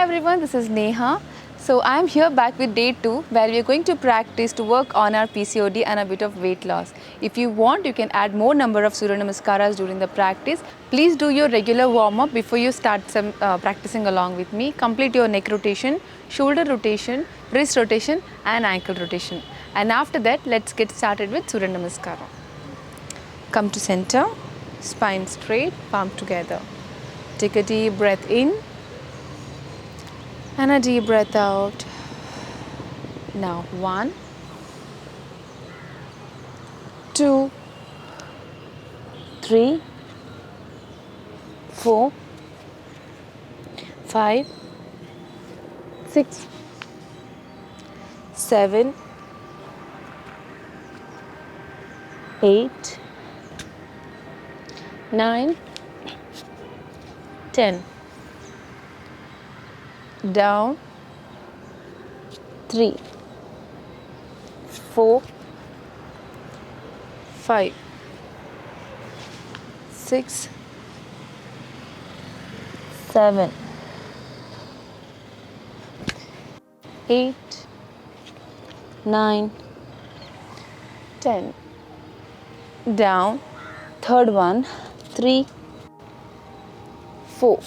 everyone, this is Neha. So I am here back with day 2 where we are going to practice to work on our PCOD and a bit of weight loss. If you want, you can add more number of Surya Namaskaras during the practice. Please do your regular warm up before you start some practicing along with me. Complete your neck rotation, shoulder rotation, wrist rotation and ankle rotation. And after that, let's get started with Surya Namaskara. Come to center, spine straight, palm together. Take a deep breath in and a deep breath out. Now 1, 2, 3, 4, 5, 6, 7, 8, 9, 10. Down 3, 4, 5, 6, 7, 8, 9, 10. Down, third one, 3, 4,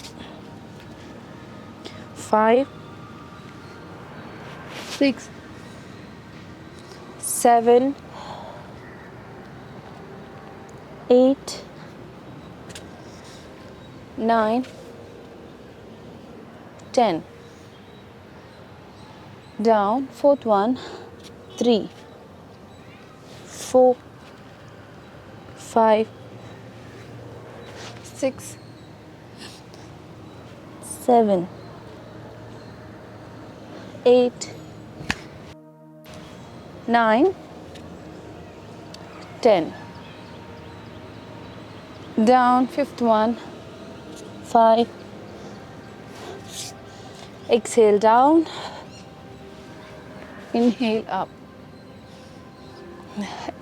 5, 6, 7, 8, 9, 10. Down, fourth one, 3, 4, 5, 6, 7, 8, 9, 10. Down, fifth one, 5. Exhale down. Inhale up.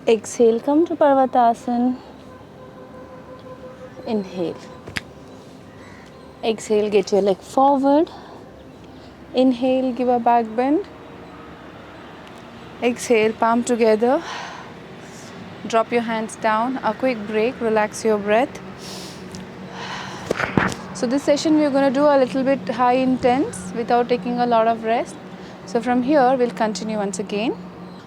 Exhale, come to Parvatasana. Inhale. Exhale, get your leg forward. Inhale, give a back bend. Exhale, palm together. Drop your hands down. A quick break, relax your breath. So this session we are going to do a little bit high intense without taking a lot of rest. So from here we'll continue once again.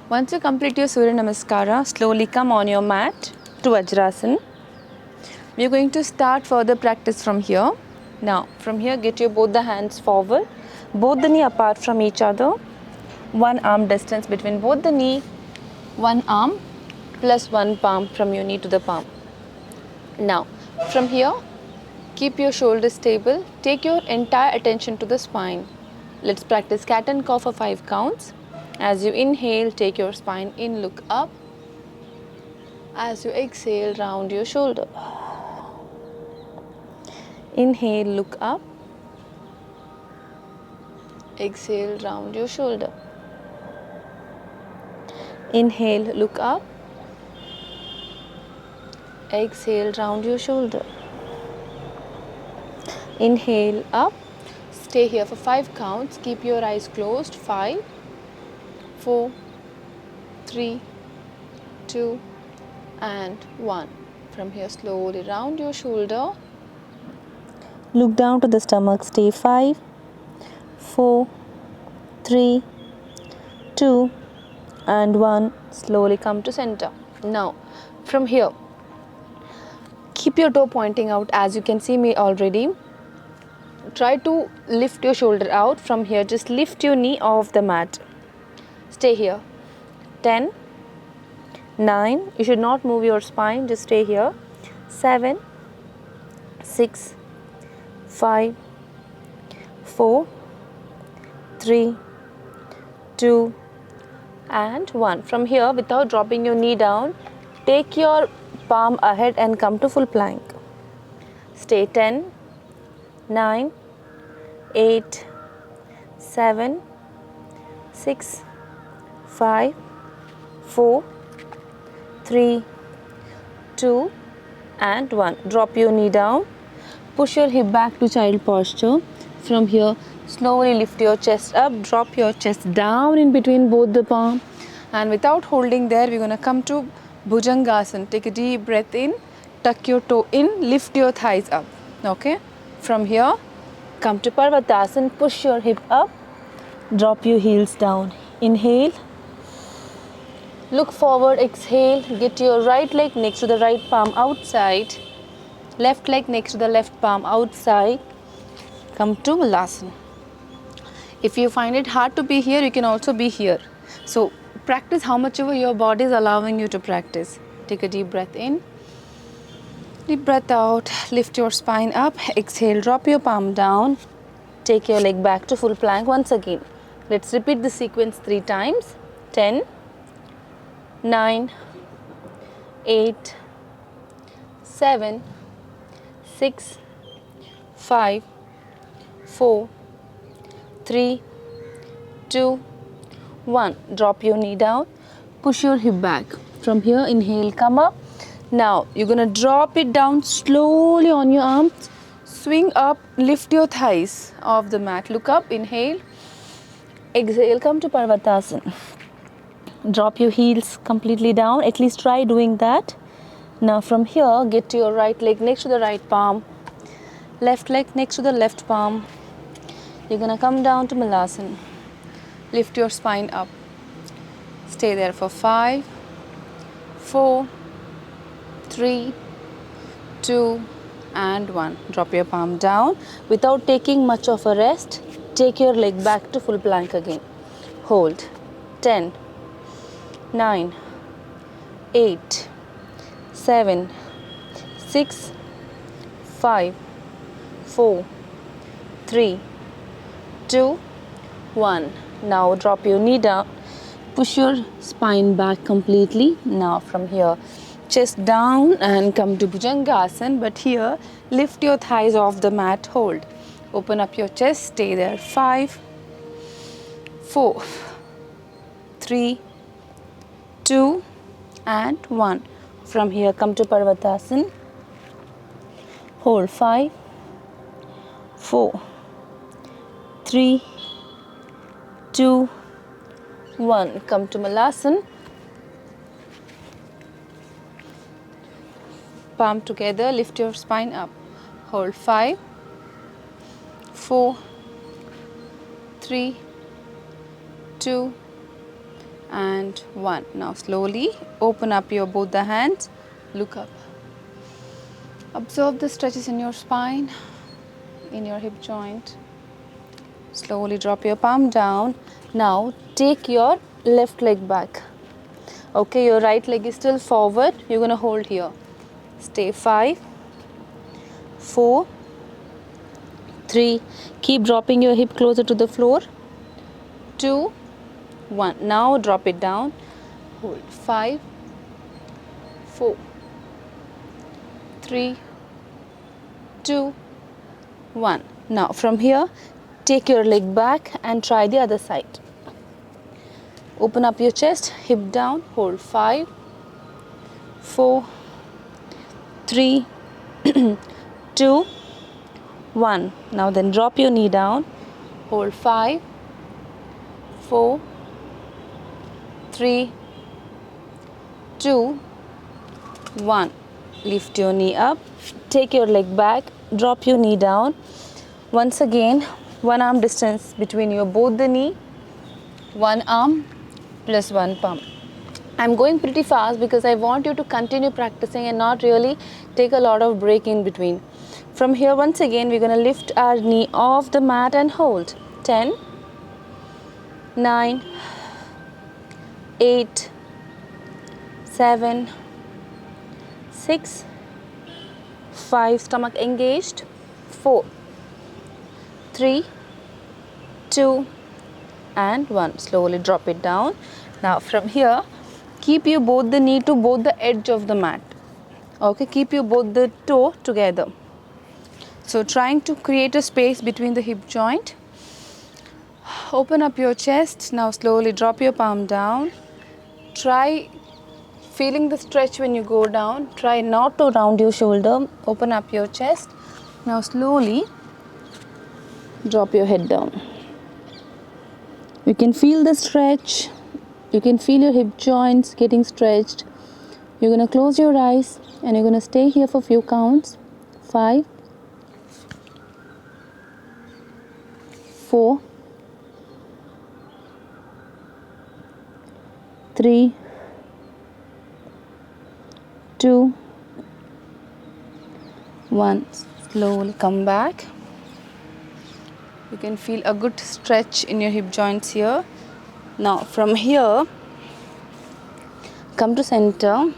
Once you complete your Surya Namaskara, slowly come on your mat to Vajrasana. We are going to start further practice from here. Now from here get your both the hands forward, both the knee apart from each other, one arm distance between both the knee, one arm plus one palm from your knee to the palm. Now from here keep your shoulders stable, take your entire attention to the spine. Let's practice cat and cow for 5 counts. As you inhale, take your spine in, look up. As you exhale, round your shoulder. Inhale, look up. Exhale, round your shoulder. Inhale, look up. Exhale, round your shoulder. Inhale, up. Stay here for 5 counts. Keep your eyes closed. 5, 4, 3, 2, and 1. From here, slowly round your shoulder. Look down to the stomach. Stay 5, 4, 3, 2, and 1. Slowly come to center. Now, from here, keep your toe pointing out as you can see me already. Try to lift your shoulder out. From here, just lift your knee off the mat. Stay here. 10, 9. You should not move your spine. Just stay here. 7, 6, 5, 4, 3, 2, and 1. From here, without dropping your knee down, take your palm ahead and come to full plank. Stay 10, 9, 8, 7, 6, 5, 4, 3, 2 and 1. Drop your knee down. Push your hip back to child posture. From here, Slowly lift your chest up, drop your chest down in between both the palm. And without holding there, we're going to come to Bhujangasana. Take a deep breath in, tuck your toe in, lift your thighs up. Okay? From here, come to Parvatasana, push your hip up, drop your heels down. Inhale, look forward, exhale, get your right leg next to the right palm outside, left leg next to the left palm outside. Come to Malasana. If you find it hard to be here, you can also be here. So practice how much ever your body is allowing you to practice. Take a deep breath in, deep breath out, lift your spine up, exhale, drop your palm down, take your leg back to full plank once again. Let's repeat the sequence 3 times. 10, 9, 8, 7, 6, 5, 4, 3, 2, 1. Drop your knee down, push your hip back. From here, inhale, come up. Now, you're going to drop it down slowly on your arms. Swing up, lift your thighs off the mat. Look up, inhale. Exhale, come to Parvatasana. Drop your heels completely down. At least try doing that. Now, from here, get to your right leg next to the right palm. Left leg next to the left palm. You're going to come down to Malasana. Lift your spine up. Stay there for 5, 4, 3, 2, and 1. Drop your palm down. Without taking much of a rest, take your leg back to full plank again. Hold. 10, 9, 8, 7, 6, 5, 4, 3, 2, 1. Now drop your knee down, push your spine back completely. Now from here, chest down and come to Bhujangasana, but here lift your thighs off the mat, hold. Open up your chest, stay there. 5, 4, 3, 2, and 1. From here, come to Parvatasana. Hold. 5, 4, 3, 2, 1. Come to Malasana. Palm together, lift your spine up. Hold. 5, 4, 3, 2, and 1. Now slowly open up your both the hands. Look up. Observe the stretches in your spine, in your hip joint. Slowly drop your palm down. Now take your left leg back. Okay, your right leg is still forward. You're going to hold here. Stay. 5, 4, 3. Keep dropping your hip closer to the floor. 2, 1. Now drop it down. Hold. 5, 4, 3, 2, 1. Now from here, take your leg back and try the other side. Open up your chest, hip down, hold. 5, 4, 3, 2, 1. Now then drop your knee down, hold. 5, 4, 3, 2, 1. Lift your knee up, take your leg back, drop your knee down. Once again, one arm distance between your both the knee, one arm plus one palm. I'm going pretty fast because I want you to continue practicing and not really take a lot of break in between. From here, once again, we're going to lift our knee off the mat and hold. 10, 9, 8, 7, 6, 5, stomach engaged, 4, 3, 2, and 1. Slowly drop it down. Now from here, keep you both the knee to both the edge of the mat. Okay, keep you both the toe together. So trying to create a space between the hip joint. Open up your chest. Now slowly drop your palm down. Try feeling the stretch when you go down. Try not to round your shoulder. Open up your chest. Now slowly Drop your head down. You can feel the stretch. You can feel your hip joints getting stretched. You're going to close your eyes and you're going to stay here for a few counts. 5, 4, 3, 2, 1. Slowly come back. You can feel a good stretch in your hip joints here. Now from here, come to center.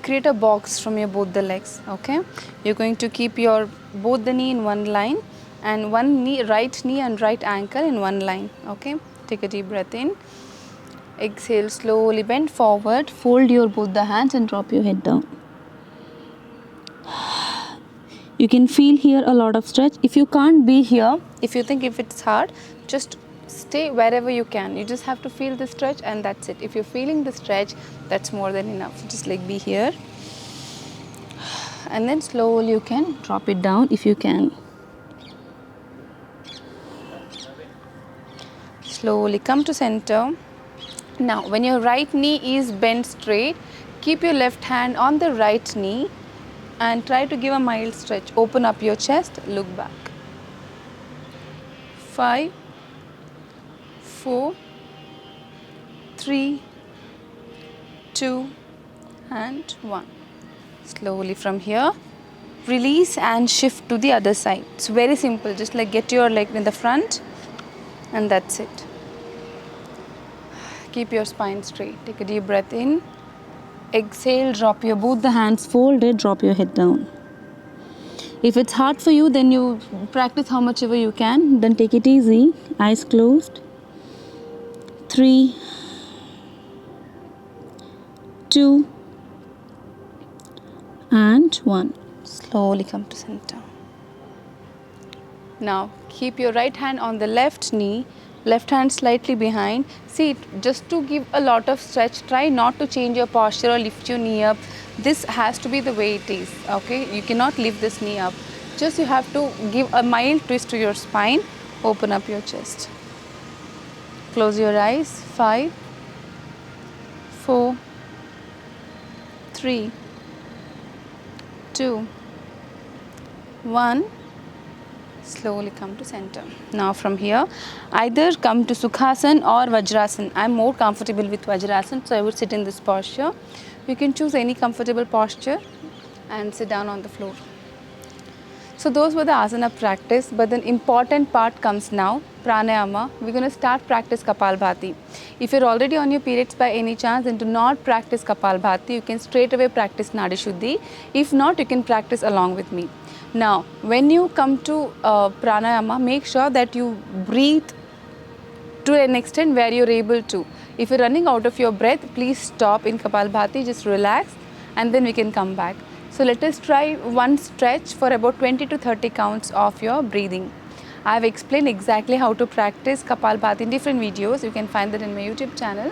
Create a box from your both the legs. Okay, you're going to keep your both the knee in one line and one knee, right knee and right ankle in one line. Okay, take a deep breath in. Exhale, slowly bend forward, fold your both the hands and drop your head down. You can feel here a lot of stretch. If you can't be here, if you think if it's hard, just stay wherever you can. You just have to feel the stretch and that's it. If you're feeling the stretch, that's more than enough. Just like be here. And then slowly you can drop it down if you can. Slowly come to center. Now, when your right knee is bent straight, keep your left hand on the right knee and try to give a mild stretch. Open up your chest, look back. 5, 4, 3, 2, and 1. Slowly from here, release and shift to the other side. It's very simple, just like get your leg in the front and that's it. Keep your spine straight. Take a deep breath in. Exhale, drop your both the hands folded, drop your head down. If it's hard for you, then you practice how much ever you can. Then take it easy. Eyes closed. 3, 2, and 1. Slowly come to center. Now keep your right hand on the left knee, left hand slightly behind. See, just to give a lot of stretch, try not to change your posture or lift your knee up. This has to be the way it is, okay? You cannot lift this knee up. Just you have to give a mild twist to your spine. Open up your chest. Close your eyes. 5, 4, 3, 2, 1. Slowly come to center. Now from here, either come to Sukhasana or Vajrasana. I'm more comfortable with Vajrasana, so I would sit in this posture. You can choose any comfortable posture and sit down on the floor. So those were the asana practice, but the important part comes now, pranayama. We're going to start practice Kapalbhati. If you're already on your periods by any chance, then do not practice Kapalbhati. You can straight away practice Nadi Shuddhi. If not, you can practice along with me. Now, when you come to pranayama, make sure that you breathe to an extent where you're able to. If you're running out of your breath, please stop in Kapalbhati, just relax and then we can come back. So let us try one stretch for about 20 to 30 counts of your breathing. I have explained exactly how to practice Kapalbhati in different videos. You can find that in my YouTube channel.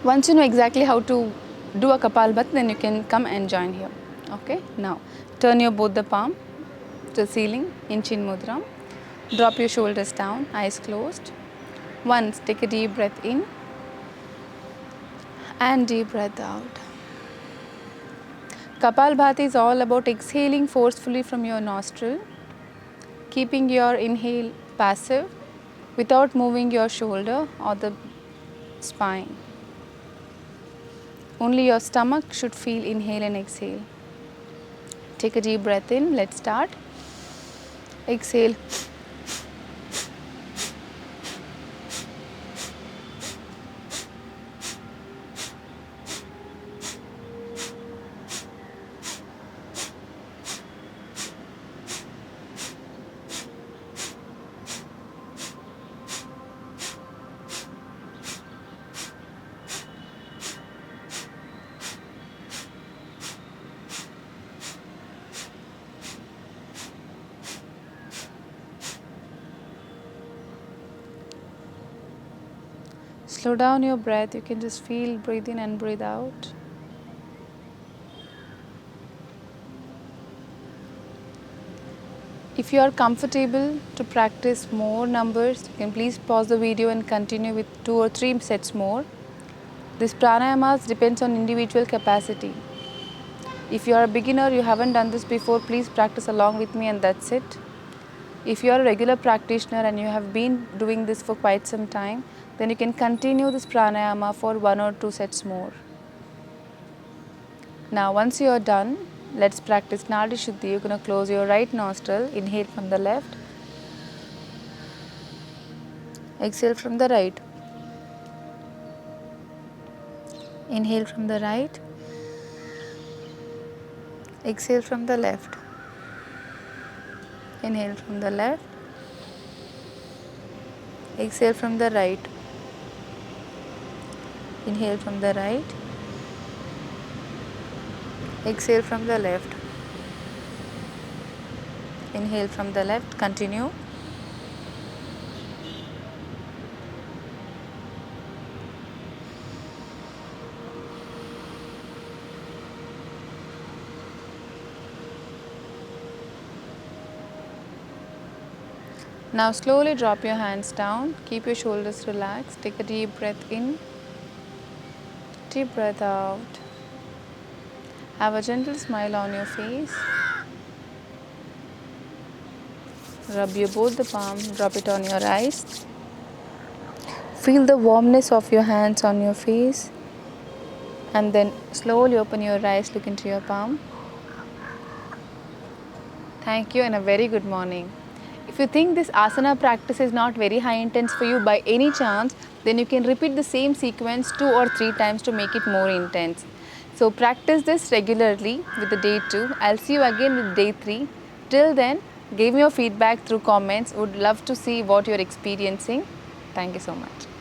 Once you know exactly how to do a Kapalbhati, then you can come and join here. Okay, now turn your both the palm to the ceiling in Chin Mudra. Drop your shoulders down, eyes closed. Once, take a deep breath in and deep breath out. Kapalbhati is all about exhaling forcefully from your nostril, keeping your inhale passive without moving your shoulder or the spine. Only your stomach should feel inhale and exhale. Take a deep breath in. Let's start. Exhale. Slow down your breath. You can just feel breathe in and breathe out. If you are comfortable to practice more numbers, you can please pause the video and continue with 2 or 3 sets more. This pranayamas depends on individual capacity. If you are a beginner, you haven't done this before, please practice along with me and that's it. If you are a regular practitioner and you have been doing this for quite some time, then you can continue this pranayama for 1 or 2 sets more. Now once you are done, let's practice Nadi Shuddhi. You're going to close your right nostril, inhale from the left, exhale from the right, inhale from the right, exhale from the left, inhale from the left, exhale from the right, inhale from the right, exhale from the left, inhale from the left, continue. Now slowly drop your hands down, keep your shoulders relaxed, take a deep breath in, deep breath out. Have a gentle smile on your face. Rub both the palms, drop it on your eyes. Feel the warmness of your hands on your face and then slowly open your eyes, look into your palm. Thank you and a very good morning. If you think this asana practice is not very high intense for you by any chance, then you can repeat the same sequence 2 or 3 times to make it more intense. So practice this regularly with the day 2. I'll see you again with day 3. Till then, give me your feedback through comments. Would love to see what you're experiencing. Thank you so much.